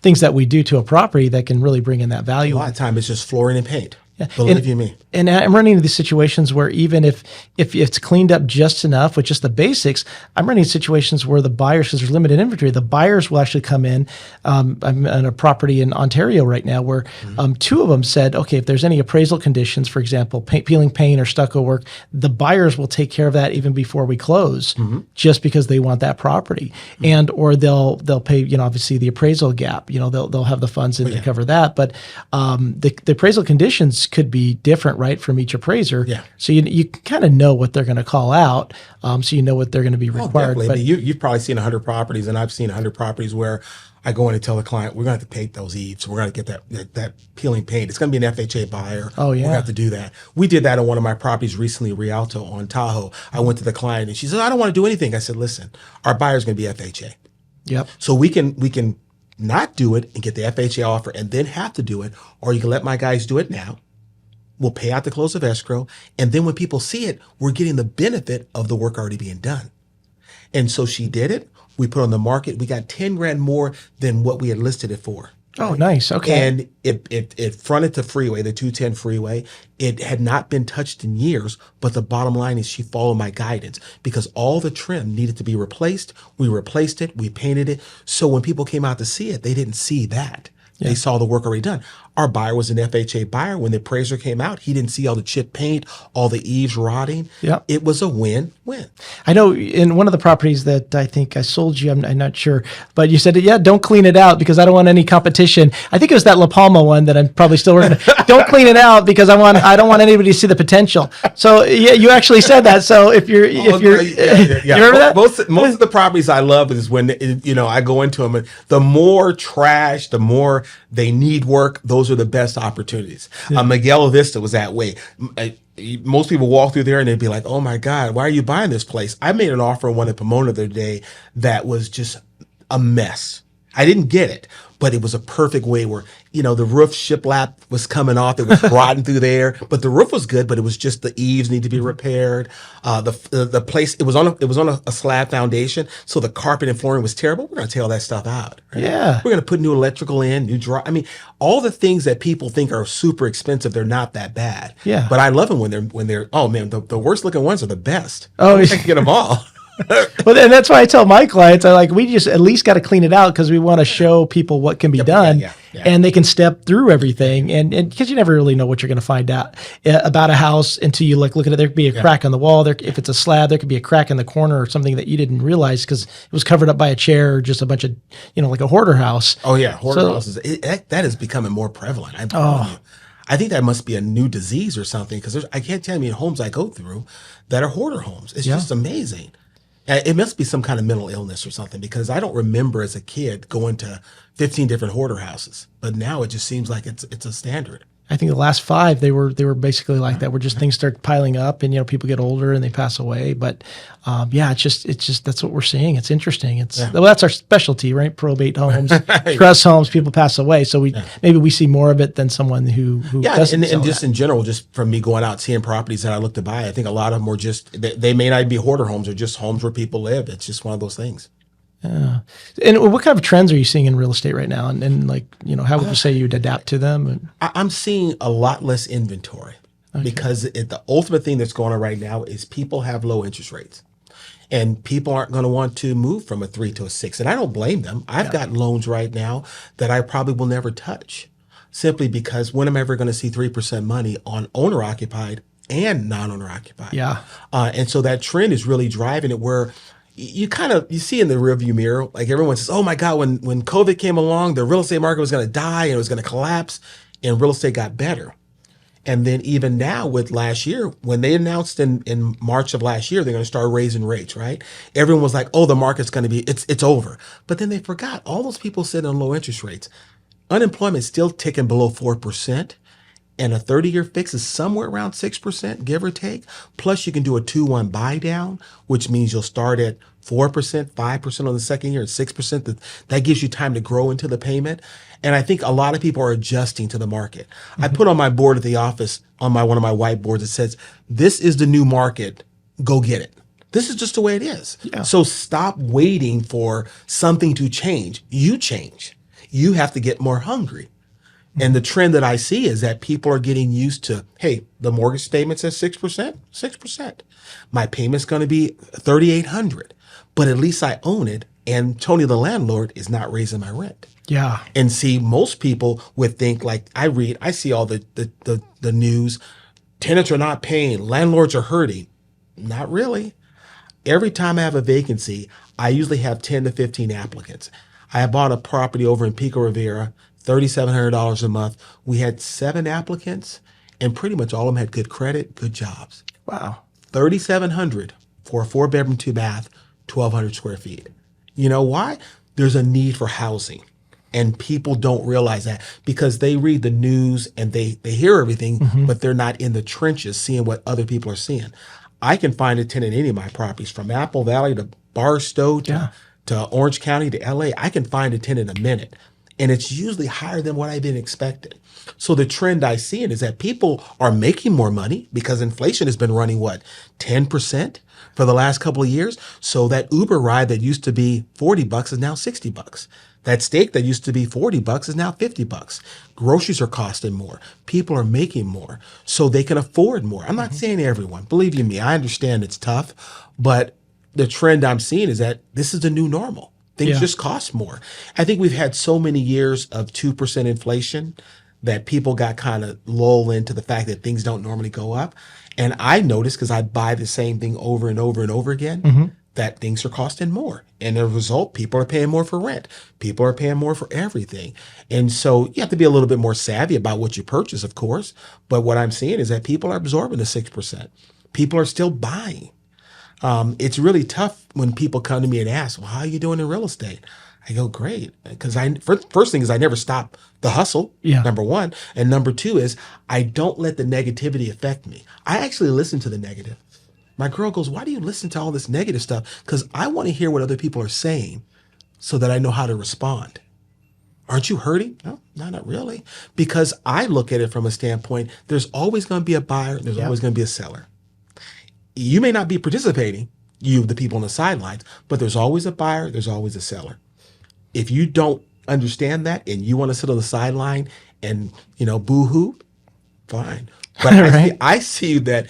things that we do to a property that can really bring in that value. A lot of time it's just flooring and paint. Yeah. Believe you me. And I'm running into these situations where even if it's cleaned up just enough with just the basics, I'm running into situations where the buyers, because there's limited inventory, the buyers will actually come in. I'm on a property in Ontario right now where two of them said, okay, if there's any appraisal conditions, for example, peeling paint or stucco work, the buyers will take care of that even before we close, just because they want that property, and or they'll pay, obviously the appraisal gap, they'll have the funds in to cover that, but the appraisal conditions could be different, right, from each appraiser. Yeah. So you kind of know what they're going to call out, so you know what they're going to be required. Definitely. But You've probably seen 100 properties, and I've seen 100 properties where I go in and tell the client, we're going to have to paint those eaves. We're going to get that peeling paint. It's going to be an FHA buyer. Oh, yeah. We're going to have to do that. We did that on one of my properties recently, Rialto on Tahoe. I went to the client, and she said, I don't want to do anything. I said, listen, our buyer's going to be FHA. Yep. So we can not do it and get the FHA offer and then have to do it, or you can let my guys do it now. We'll pay out the close of escrow. And then when people see it, we're getting the benefit of the work already being done. And so she did it. We put it on the market. We got 10 grand more than what we had listed it for. Oh, nice. Okay. And it fronted the freeway, the 210 freeway. It had not been touched in years, but the bottom line is she followed my guidance because all the trim needed to be replaced. We replaced it. We painted it. So when people came out to see it, they didn't see that. Yeah. They saw the work already done. Our buyer was an FHA buyer. When the appraiser came out, he didn't see all the chipped paint, all the eaves rotting. Yeah. It was a win-win. I know in one of the properties that I think I sold you, I'm not sure, but you said, yeah, don't clean it out because I don't want any competition. I think it was that La Palma one that I'm probably still working on. Don't clean it out because I don't want anybody to see the potential. So yeah, you actually said that. So if you're, you remember that? Most of the properties I love is when, I go into them and the more trash, the more they need work, those are the best opportunities. Yeah. Miguel Vista was that way. Most people walk through there and they'd be like, oh my God, why are you buying this place? I made an offer on one in Pomona the other day that was just a mess. I didn't get it, but it was a perfect way where, the roof shiplap was coming off. It was rotten through there, but the roof was good, but it was just the eaves need to be repaired. The place, it was on a slab foundation. So the carpet and flooring was terrible. We're going to tear all that stuff out. Right? Yeah. We're going to put new electrical in, new all the things that people think are super expensive, they're not that bad. Yeah. But I love them when they're, oh man, the worst looking ones are the best. Oh, I can get them all. Well, and that's why I tell my clients, we just at least got to clean it out because we want to show people what can be done, and they can step through everything. And because you never really know what you're going to find out about a house until you look at it. There could be a crack on the wall. If it's a slab, there could be a crack in the corner or something that you didn't realize because it was covered up by a chair or just a bunch of, like a hoarder house. Oh yeah, hoarder houses. That is becoming more prevalent. I'm telling you. I think that must be a new disease or something because I can't tell you homes I go through that are hoarder homes. It's just amazing. It must be some kind of mental illness or something because I don't remember as a kid going to 15 different hoarder houses, but now it just seems like it's a standard. I think the last 5 they were basically like that, where just things start piling up and people get older and they pass away. But it's just that's what we're seeing. It's interesting. Well, that's our specialty, right? Probate homes, trust homes. People pass away, so maybe we see more of it than someone who doesn't. And just in general, just from me going out seeing properties that I look to buy, I think a lot of them are just they may not be hoarder homes or just homes where people live. It's just one of those things. Yeah. And what kind of trends are you seeing in real estate right now? And how would you say you'd adapt to them? I'm seeing a lot less inventory because the ultimate thing that's going on right now is people have low interest rates and people aren't going to want to move from a 3 to a 6. And I don't blame them. I've got loans right now that I probably will never touch simply because when am I ever going to see 3% money on owner occupied and non-owner occupied? Yeah. And so that trend is really driving it where you see in the rearview mirror, like everyone says, oh my God, when COVID came along, the real estate market was going to die and it was going to collapse and real estate got better. And then even now with last year, when they announced in March of last year, they're going to start raising rates, right? Everyone was like, oh, the market's going to be, it's over. But then they forgot all those people sitting on low interest rates. Unemployment is still ticking below 4%. And a 30-year fix is somewhere around 6%, give or take. Plus, you can do a 2-1 buy down, which means you'll start at 4%, 5% on the second year, and 6%. That gives you time to grow into the payment. And I think a lot of people are adjusting to the market. Mm-hmm. I put on my board at the office, on one of my whiteboards, it says, this is the new market. Go get it. This is just the way it is. Yeah. So stop waiting for something to change. You change. You have to get more hungry. And the trend that I see is that people are getting used to, hey, the mortgage statement says 6%, 6%. My payment's going to be $3,800, but at least I own it. And Tony, the landlord, is not raising my rent. Yeah. And see, most people would think, like I see all the news, tenants are not paying, landlords are hurting. Not really. Every time I have a vacancy, I usually have 10 to 15 applicants. I bought a property over in Pico Rivera, $3,700 a month. We had 7 applicants, and pretty much all of them had good credit, good jobs. Wow. $3,700 for a 4-bedroom, 2-bath, 1,200 square feet. You know why? There's a need for housing. And people don't realize that because they read the news and they hear everything, but they're not in the trenches seeing what other people are seeing. I can find a tenant in any of my properties, from Apple Valley to Barstow to Orange County to LA. I can find a tenant in a minute. And it's usually higher than what I've been expecting. So the trend I see is that people are making more money because inflation has been running, 10% for the last couple of years. So that Uber ride that used to be $40 is now $60. That steak that used to be $40 is now $50. Groceries are costing more. People are making more, so they can afford more. I'm not saying everyone. Believe you me, I understand it's tough, but the trend I'm seeing is that this is the new normal. Things just cost more. I think we've had so many years of 2% inflation that people got kind of lulled into the fact that things don't normally go up. And I noticed, because I buy the same thing over and over and over again, that things are costing more. And as a result, people are paying more for rent. People are paying more for everything. And so you have to be a little bit more savvy about what you purchase, of course. But what I'm seeing is that people are absorbing the 6%. People are still buying. It's really tough when people come to me and ask, well, how are you doing in real estate? I go, great. Because first thing is I never stop the hustle, number one. And number two is I don't let the negativity affect me. I actually listen to the negative. My girl goes, why do you listen to all this negative stuff? Because I want to hear what other people are saying so that I know how to respond. Aren't you hurting? No, not really. Because I look at it from a standpoint, there's always going to be a buyer, there's always going to be a seller. You may not be participating, the people on the sidelines, but there's always a buyer, there's always a seller. If you don't understand that and you want to sit on the sideline and, boo-hoo, fine. But I see that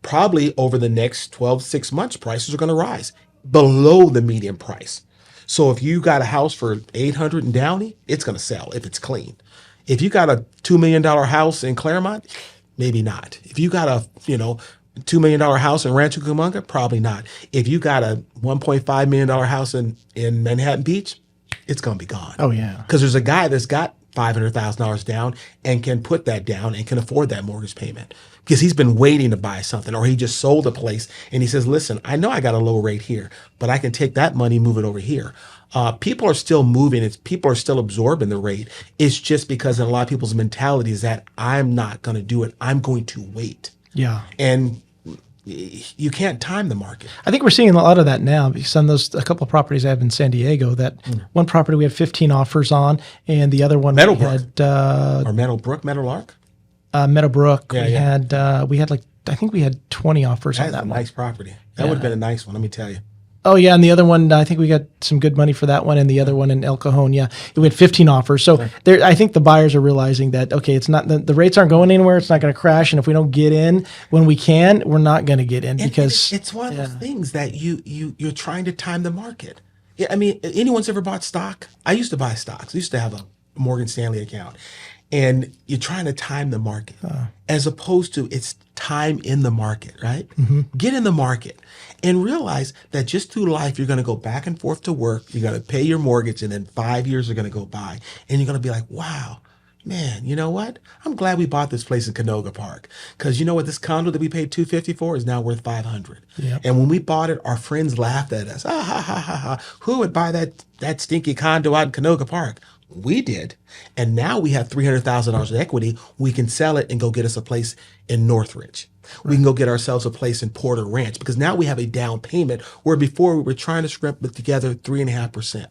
probably over the next 6 months, prices are going to rise below the median price. So if you got a house for $800 in Downey, it's going to sell if it's clean. If you got a $2 million house in Claremont, maybe not. If you got a, $2 million house in Rancho Cucamonga, probably not. If you got a $1.5 million house in Manhattan Beach, it's going to be gone. Oh, yeah. Because there's a guy that's got $500,000 down and can put that down and can afford that mortgage payment because he's been waiting to buy something, or he just sold a place and he says, listen, I know I got a low rate here, but I can take that money, move it over here. People are still moving. People are still absorbing the rate. It's just because in a lot of people's mentality is that I'm not going to do it. I'm going to wait. Yeah. And you can't time the market. I think we're seeing a lot of that now because on a couple of properties I have in San Diego, that one property we had 15 offers on, and the other one Meadowbrook. we had Or Meadowlark? Meadowbrook. We had I think we had 20 offers on that That's a one. nice property. That would have been a nice one, let me tell you. Oh, yeah. And the other one, I think we got some good money for that one. And the other one in El Cajon, we had 15 offers. So I think the buyers are realizing that, okay, it's not the rates aren't going anywhere. It's not going to crash. And if we don't get in when we can, we're not going to get in because it's one of those things that you're trying to time the market. Yeah, I mean, anyone's ever bought stock? I used to buy stocks. I used to have a Morgan Stanley account. And you're trying to time the market as opposed to it's time in the market, right? Get in the market and realize that just through life, you're going to go back and forth to work. You're going to pay your mortgage, and then 5 years are going to go by. And you're going to be like, wow, man, you know what? I'm glad we bought this place in Canoga Park because you know what? This condo that we paid $250 for is now worth $500. Yep. And when we bought it, our friends laughed at us. Ha, ha, ha, ha, ha. Who would buy that stinky condo out in Canoga Park? We did. And now we have $300,000 in equity. We can sell it and go get us a place in Northridge. Right. We can go get ourselves a place in Porter Ranch because now we have a down payment where before we were trying to scrape it together 3.5%.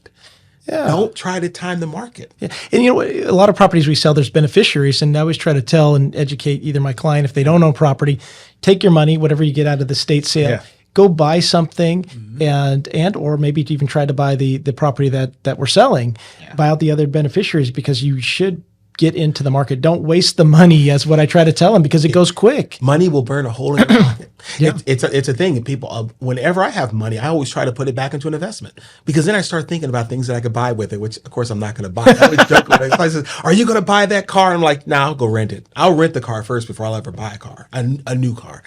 Yeah. Don't try to time the market. Yeah. And a lot of properties we sell, there's beneficiaries. And I always try to tell and educate either my client, if they don't own property, take your money, whatever you get out of the state sale, go buy something and or maybe even try to buy the property that we're selling, buy out the other beneficiaries because you should get into the market. Don't waste the money, as what I try to tell them, because it goes quick. Money will burn a hole in your pocket. Yeah. It's a thing. And people, whenever I have money, I always try to put it back into an investment, because then I start thinking about things that I could buy with it, which of course I'm not going to buy. I always joke with it. Says, "Are you going to buy that car?" I'm like, "No, I'll go rent it. I'll rent the car first before I'll ever buy a car, a new car."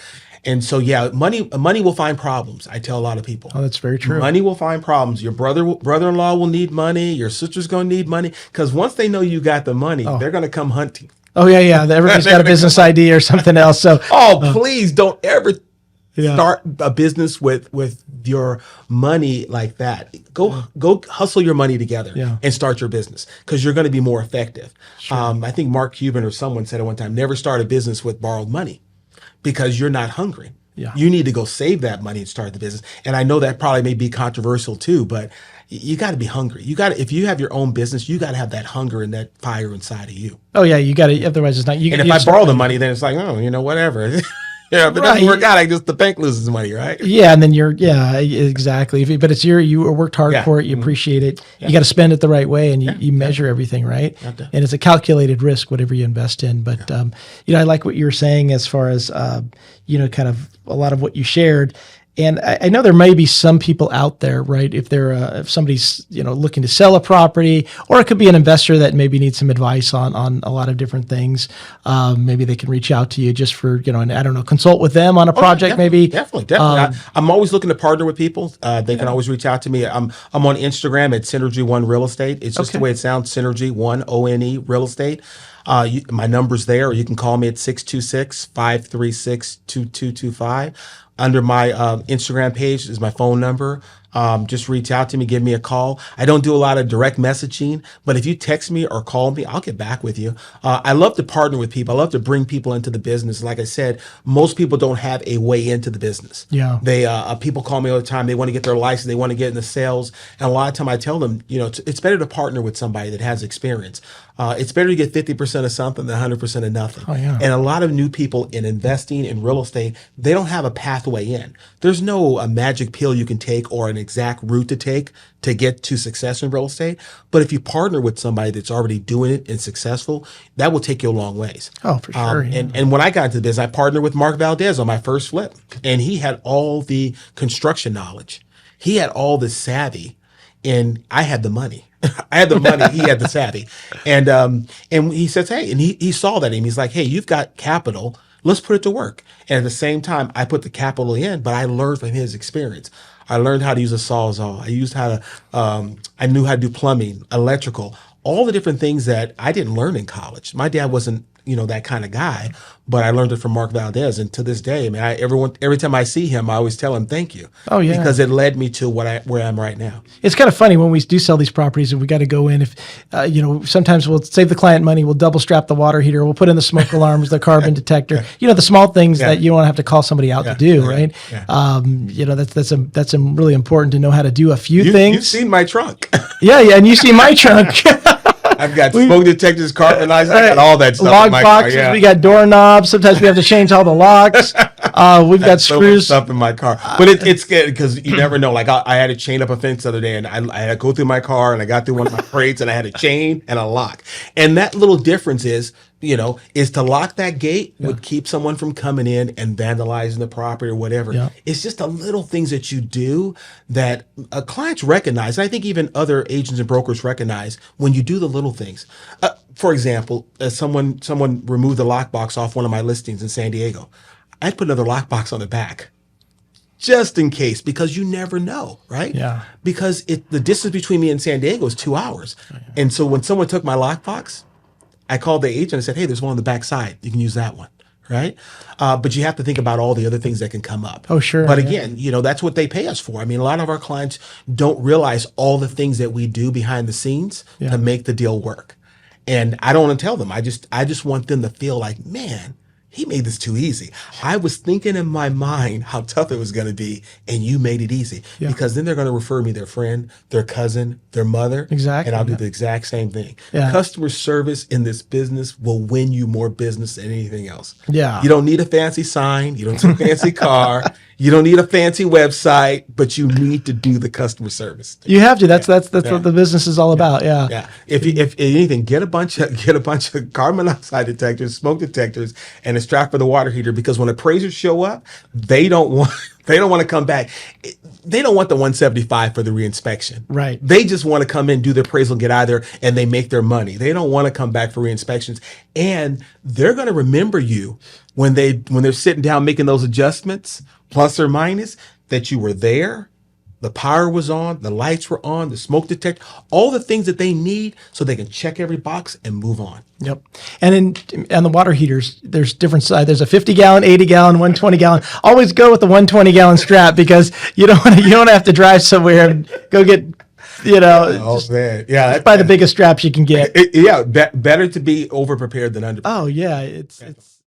And so, yeah, money will find problems. I tell a lot of people. Oh, that's very true. Money will find problems. Your brother-in-law will need money. Your sister's going to need money, because once they know you got the money, they're going to come hunting. Oh, yeah. Everybody's got a business idea or something else. So, please don't ever start a business with your money like that. Go hustle your money together and start your business, because you're going to be more effective. Sure. I think Mark Cuban or someone said at one time, never start a business with borrowed money, because you're not hungry. Yeah. You need to go save that money and start the business. And I know that probably may be controversial too, but you got to be hungry. If you have your own business, you got to have that hunger and that fire inside of you. Oh yeah, you got to. Otherwise, it's not. And if I borrow the money, then it's like, whatever. Yeah, if it doesn't work out, the bank loses money, right? Yeah, and then exactly. But it's you worked hard for it, you appreciate it. Yeah. You got to spend it the right way, and you measure everything, right? And it's a calculated risk, whatever you invest in. But I like what you were saying as far as kind of a lot of what you shared. And I know there may be some people out there, right? If somebody's looking to sell a property, or it could be an investor that maybe needs some advice on a lot of different things. Maybe they can reach out to you just for and I don't know, consult with them on a project, maybe. Definitely. I'm always looking to partner with people. They can always reach out to me. I'm on Instagram at Synergy One Real Estate. It's just the way it sounds, Synergy One ONE Real Estate. My number's there, or you can call me at 626-536-2225. Under my Instagram page is my phone number. Just reach out to me, give me a call. I don't do a lot of direct messaging, but if you text me or call me, I'll get back with you. I love to partner with people. I love to bring people into the business. Like I said, most people don't have a way into the business. Yeah. People call me all the time. They want to get their license. They want to get into sales. And a lot of time I tell them, it's better to partner with somebody that has experience. It's better to get 50% of something than 100% of nothing. Oh, yeah. And a lot of new people in investing in real estate, they don't have a pathway in. There's no a magic pill you can take or an exact route to take to get to success in real estate. But if you partner with somebody that's already doing it and successful, that will take you a long ways. Oh, for sure. And when I got into this, I partnered with Mark Valdez on my first flip, and he had all the construction knowledge. He had all the savvy, and I had the money. I had the money. He had the savvy. And he says, hey, and he saw that in him. He's like, hey, you've got capital. Let's put it to work. And at the same time, I put the capital in, but I learned from his experience. I learned how to use a Sawzall. I knew how to do plumbing, electrical, all the different things that I didn't learn in college. My dad wasn't, that kind of guy, but I learned it from Mark Valdez. And to this day, I mean, every time I see him, I always tell him thank you. Oh yeah, because it led me to where I'm right now. It's kind of funny when we do sell these properties, and we got to go in. If sometimes we'll save the client money, we'll double strap the water heater, we'll put in the smoke alarms, the carbon detector. The small things that you don't have to call somebody out to do, right? Yeah. That's really important to know how to do a few things. You've seen my trunk. Yeah, and you see my trunk. I've got smoke detectors, carbon lights, I got all that stuff. Lock boxes, we got doorknobs. Sometimes we have to change all the locks. We've got screws. So much stuff in my car. But it's good because you never know. Like I had to chain up a fence the other day, and I had to go through my car, and I got through one of my crates, and I had a chain and a lock. And that little difference is to lock that gate would keep someone from coming in and vandalizing the property or whatever. Yeah. It's just the little things that you do that clients recognize. And I think even other agents and brokers recognize when you do the little things. For example, someone removed the lockbox off one of my listings in San Diego. I'd put another lockbox on the back just in case, because you never know, right? Yeah. Because the distance between me and San Diego is 2 hours. Oh, yeah. And so when someone took my lockbox, I called the agent and said, hey, there's one on the back side. You can use that one, right? But you have to think about all the other things that can come up. Oh, sure. But again, that's what they pay us for. I mean, a lot of our clients don't realize all the things that we do behind the scenes to make the deal work. And I don't want to tell them. I just want them to feel like, man, he made this too easy. I was thinking in my mind how tough it was going to be, and you made it easy. Yeah. Because then they're going to refer me their friend, their cousin, their mother. Exactly. And I'll do Yeah. the exact same thing. Yeah. Customer service in this business will win you more business than anything else. Yeah. You don't need a fancy sign. You don't need a fancy car. You don't need a fancy website, but you need to do the customer service. You have to. That's what the business is all about. Yeah. Yeah. If anything, get a bunch of carbon monoxide detectors, smoke detectors, and a strap for the water heater, because when appraisers show up, they don't want to come back. They don't want the 175 for the reinspection. Right. They just want to come in, do the appraisal, get out of there, and they make their money. They don't want to come back for reinspections. And they're going to remember you when they're sitting down making those adjustments, plus or minus, that you were there. The power was on, the lights were on, the smoke detector, all the things that they need so they can check every box and move on. Yep. And on the water heaters, there's different size. There's a 50 gallon, 80 gallon, 120 gallon. Always go with the 120 gallon strap, because you don't want to have to drive somewhere and go get, Oh man, yeah, buy the biggest straps you can get. better to be over prepared than under. Oh yeah, it's